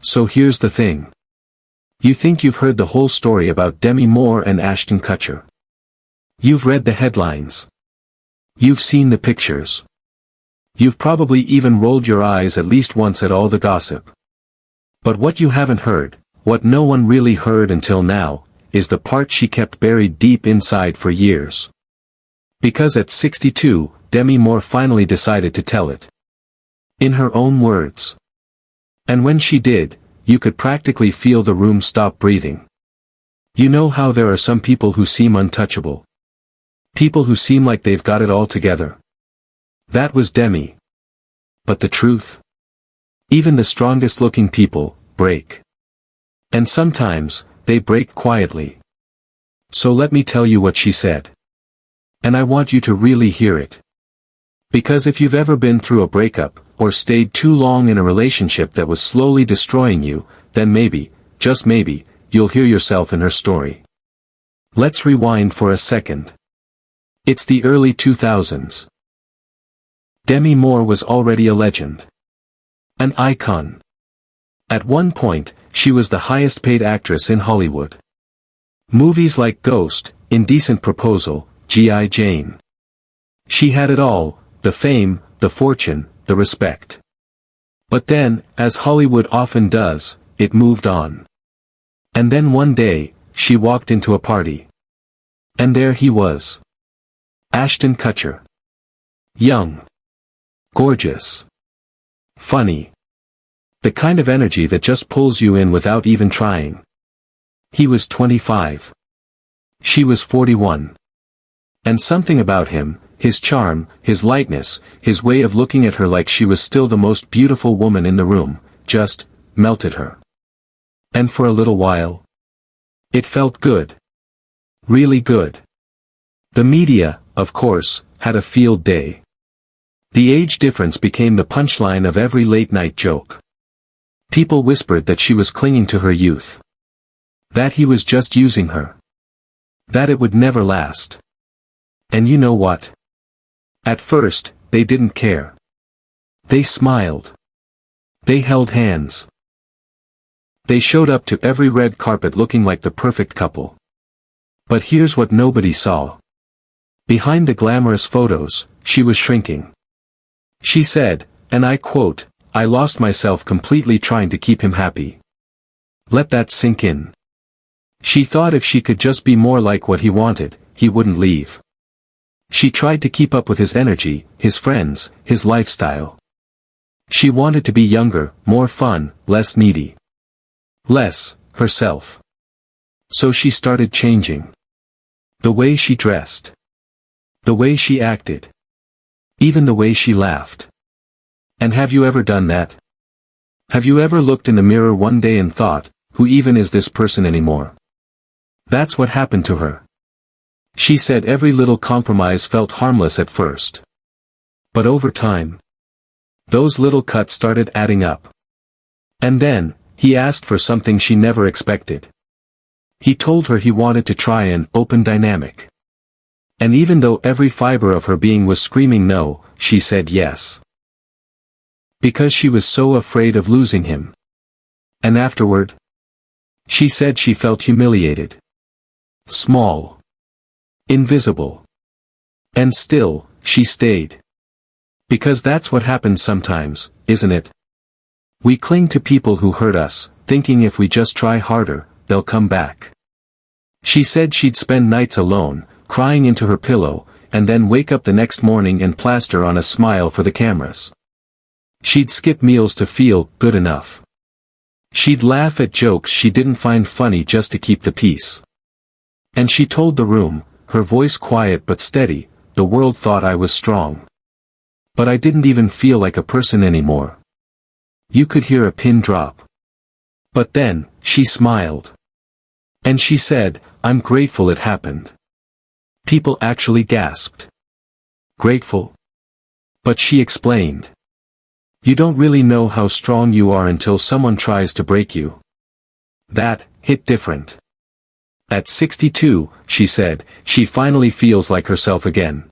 So here's the thing. You think you've heard the whole story about Demi Moore and Ashton Kutcher. You've read the headlines. You've seen the pictures. You've probably even rolled your eyes at least once at all the gossip. But what you haven't heard, what no one really heard until now, is the part she kept buried deep inside for years. Because at 62, Demi Moore finally decided to tell it. In her own words. And when she did, you could practically feel the room stop breathing. You know how there are some people who seem untouchable. People who seem like they've got it all together. That was Demi. But the truth? Even the strongest looking people break. And sometimes, they break quietly. So let me tell you what she said. And I want you to really hear it. Because if you've ever been through a breakup, or stayed too long in a relationship that was slowly destroying you, then maybe, just maybe, you'll hear yourself in her story. Let's rewind for a second. It's the early 2000s. Demi Moore was already a legend. An icon. At one point, she was the highest paid actress in Hollywood. Movies like Ghost, Indecent Proposal, G.I. Jane. She had it all, the fame, the fortune, the respect. But then, as Hollywood often does, it moved on. And then one day, she walked into a party. And there he was. Ashton Kutcher. Young. Gorgeous. Funny. The kind of energy that just pulls you in without even trying. He was 25. She was 41. And something about him, his charm, his lightness, his way of looking at her like she was still the most beautiful woman in the room, just melted her. And for a little while, it felt good. Really good. The media, of course, had a field day. The age difference became the punchline of every late-night joke. People whispered that she was clinging to her youth. That he was just using her. That it would never last. And you know what? At first, they didn't care. They smiled. They held hands. They showed up to every red carpet looking like the perfect couple. But here's what nobody saw. Behind the glamorous photos, she was shrinking. She said, and I quote, "I lost myself completely trying to keep him happy." Let that sink in. She thought if she could just be more like what he wanted, he wouldn't leave. She tried to keep up with his energy, his friends, his lifestyle. She wanted to be younger, more fun, less needy. Less, herself. So she started changing. The way she dressed. The way she acted. Even the way she laughed. And have you ever done that? Have you ever looked in the mirror one day and thought, who even is this person anymore? That's what happened to her. She said every little compromise felt harmless at first. But over time, those little cuts started adding up. And then, he asked for something she never expected. He told her he wanted to try an open dynamic. And even though every fiber of her being was screaming no, she said yes. Because she was so afraid of losing him. And afterward, she said she felt humiliated. Small. Invisible. And still, she stayed. Because that's what happens sometimes, isn't it? We cling to people who hurt us, thinking if we just try harder, they'll come back. She said she'd spend nights alone, crying into her pillow, and then wake up the next morning and plaster on a smile for the cameras. She'd skip meals to feel good enough. She'd laugh at jokes she didn't find funny just to keep the peace. And she told the room, her voice quiet but steady, the world thought I was strong. But I didn't even feel like a person anymore. You could hear a pin drop. But then, she smiled. And she said, I'm grateful it happened. People actually gasped. Grateful? But she explained. You don't really know how strong you are until someone tries to break you. That hit different. At 62, she said, she finally feels like herself again.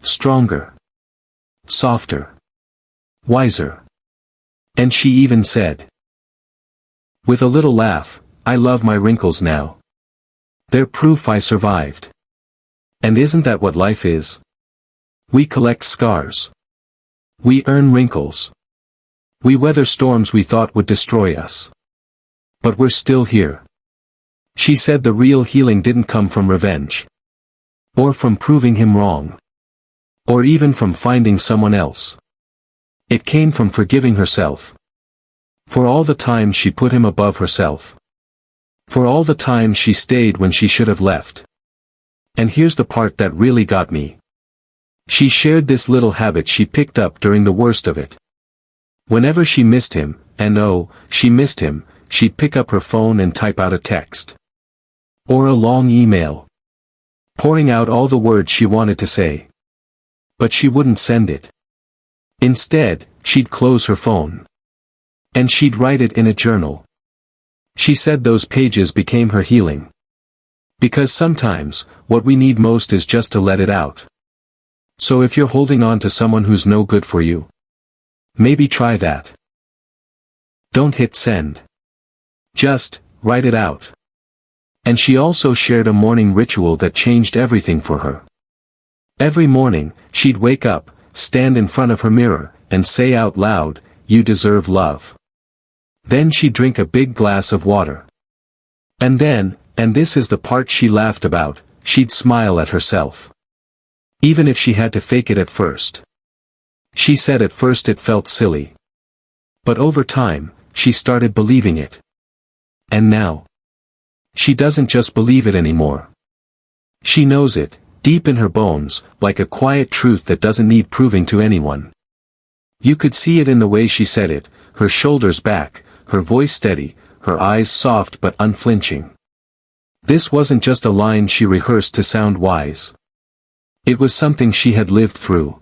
Stronger. Softer. Wiser. And she even said, With a little laugh, I love my wrinkles now. They're proof I survived. And isn't that what life is? We collect scars. We earn wrinkles. We weather storms we thought would destroy us. But we're still here. She said the real healing didn't come from revenge. Or from proving him wrong. Or even from finding someone else. It came from forgiving herself. For all the times she put him above herself. For all the times she stayed when she should have left. And here's the part that really got me. She shared this little habit she picked up during the worst of it. Whenever she missed him, and oh, she missed him, she'd pick up her phone and type out a text. Or a long email. Pouring out all the words she wanted to say. But she wouldn't send it. Instead, she'd close her phone. And she'd write it in a journal. She said those pages became her healing. Because sometimes, what we need most is just to let it out. So if you're holding on to someone who's no good for you, maybe try that. Don't hit send. Just, write it out. And she also shared a morning ritual that changed everything for her. Every morning, she'd wake up, stand in front of her mirror, and say out loud, "You deserve love." Then she'd drink a big glass of water. And then, and this is the part she laughed about, she'd smile at herself. Even if she had to fake it at first. She said at first it felt silly. But over time, she started believing it. And now, she doesn't just believe it anymore. She knows it, deep in her bones, like a quiet truth that doesn't need proving to anyone. You could see it in the way she said it, her shoulders back, her voice steady, her eyes soft but unflinching. This wasn't just a line she rehearsed to sound wise. It was something she had lived through.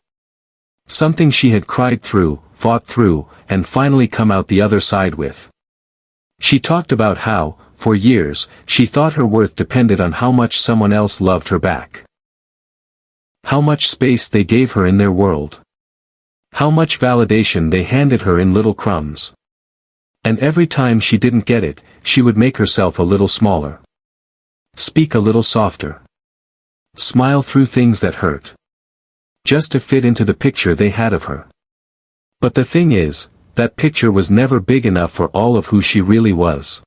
Something she had cried through, fought through, and finally come out the other side with. She talked about how, for years, she thought her worth depended on how much someone else loved her back. How much space they gave her in their world. How much validation they handed her in little crumbs. And every time she didn't get it, she would make herself a little smaller. Speak a little softer. Smile through things that hurt. Just to fit into the picture they had of her. But the thing is, that picture was never big enough for all of who she really was.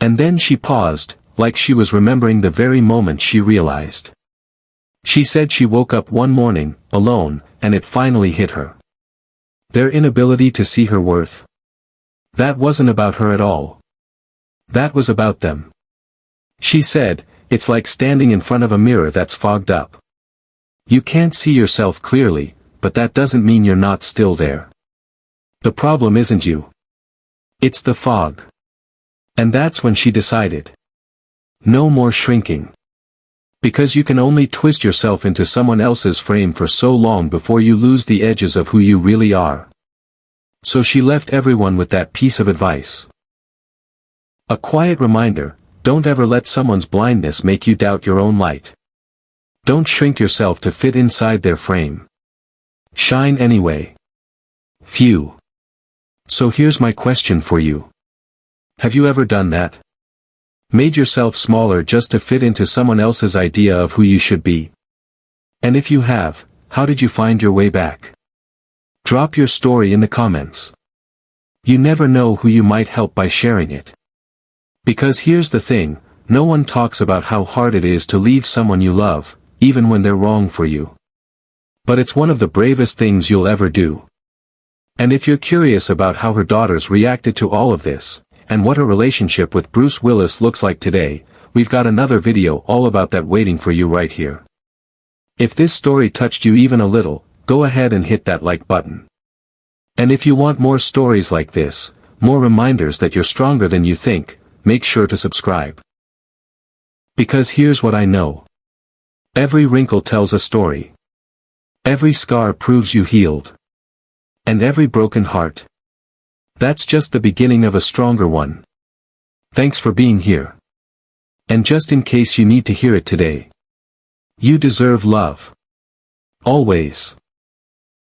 And then she paused, like she was remembering the very moment she realized. She said she woke up one morning, alone, and it finally hit her. Their inability to see her worth. That wasn't about her at all. That was about them. She said, it's like standing in front of a mirror that's fogged up. You can't see yourself clearly, but that doesn't mean you're not still there. The problem isn't you. It's the fog. And that's when she decided. No more shrinking. Because you can only twist yourself into someone else's frame for so long before you lose the edges of who you really are. So she left everyone with that piece of advice. A quiet reminder, don't ever let someone's blindness make you doubt your own light. Don't shrink yourself to fit inside their frame. Shine anyway. Phew. So here's my question for you. Have you ever done that? Made yourself smaller just to fit into someone else's idea of who you should be? And if you have, how did you find your way back? Drop your story in the comments. You never know who you might help by sharing it. Because here's the thing, no one talks about how hard it is to leave someone you love, even when they're wrong for you. But it's one of the bravest things you'll ever do. And if you're curious about how her daughters reacted to all of this, and what her relationship with Bruce Willis looks like today, we've got another video all about that waiting for you right here. If this story touched you even a little, go ahead and hit that like button. And if you want more stories like this, more reminders that you're stronger than you think, make sure to subscribe. Because here's what I know. Every wrinkle tells a story. Every scar proves you healed. And every broken heart. That's just the beginning of a stronger one. Thanks for being here. And just in case you need to hear it today. You deserve love. Always.